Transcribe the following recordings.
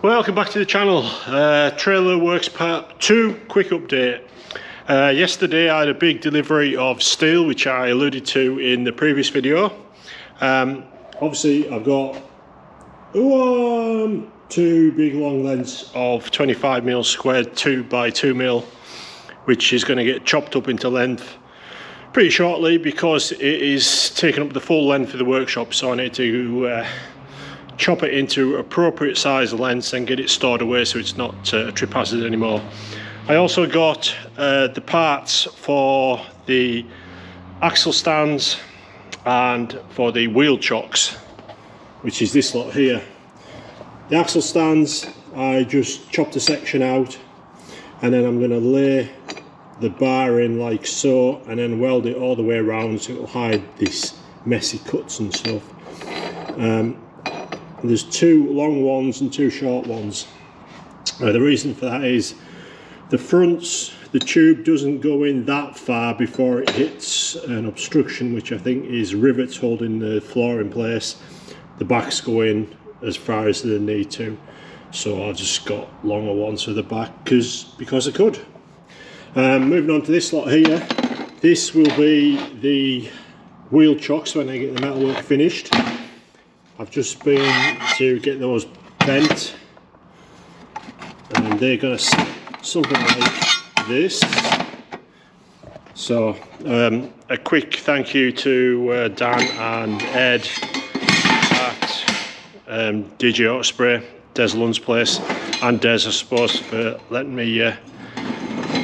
Welcome back to the channel. Trailer Works Part 2 quick update. Yesterday I had a big delivery of steel, which I alluded to in the previous video. Obviously I've got two big long lengths of 25mm squared 2x2mm, which is going to get chopped up into length pretty shortly because it is taking up the full length of the workshop, so I need to chop it into appropriate size lengths and get it stored away so it's not a trip hazard anymore. I also got the parts for the axle stands and for the wheel chocks, which is this lot here. The axle stands, I just chopped a section out and then I'm going to lay the bar in like so and then weld it all the way around so it'll hide this messy cuts and stuff. There's two long ones and two short ones. The reason for that is the fronts, the tube doesn't go in that far before it hits an obstruction, which I think is rivets holding the floor in place. The backs go in as far as they need to, so I've just got longer ones for the back because I could. Moving on to this lot here, this will be the wheel chocks when I get the metalwork finished. I've just been to get those bent and they're going to sit something like this. So a quick thank you to Dan and Ed at DJ Autospray, Des Lund's place, and Des I suppose for letting me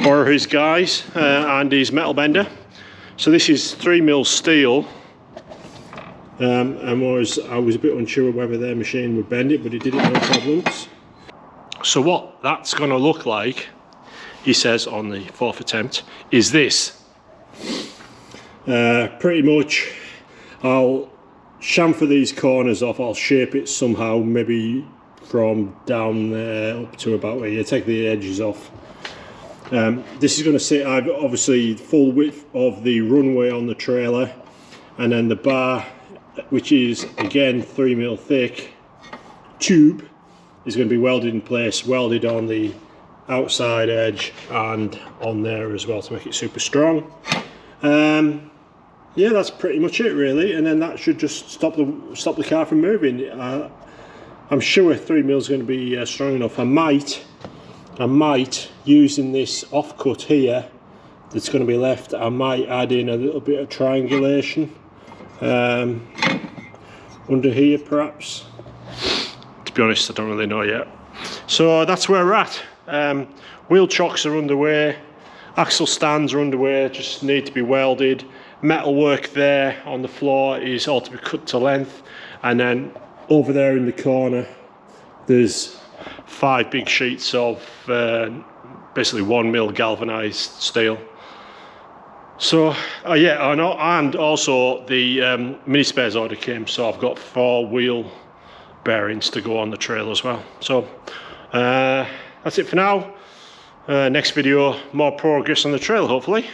borrow his guys and his metal bender. So this is 3mm steel. And I was a bit unsure whether their machine would bend it, but it did it no problems. So what that's going to look like, he says on the fourth attempt, is this. Pretty much I'll chamfer these corners off, I'll shape it somehow, maybe from down there up to about where you take the edges off. This is going to sit, I've obviously full width of the runway on the trailer, and then the bar, which is again 3mm thick tube, is going to be welded in place, welded on the outside edge and on there as well to make it super strong. Yeah, that's pretty much it really, and then that should just stop the car from moving. I'm sure 3mm is going to be strong enough. I might using this offcut here that's going to be left, I might add in a little bit of triangulation under here perhaps. To be honest, I don't really know yet. So that's where we're at. Wheel chocks are underway, axle stands are underway, just need to be welded. Metalwork there on the floor is all to be cut to length, and then over there in the corner there's 5 big sheets of basically 1mm galvanized steel. So yeah, I know, and also the mini spares order came, so I've got 4 wheel bearings to go on the trailer as well. So that's it for now. Next video, more progress on the trailer hopefully.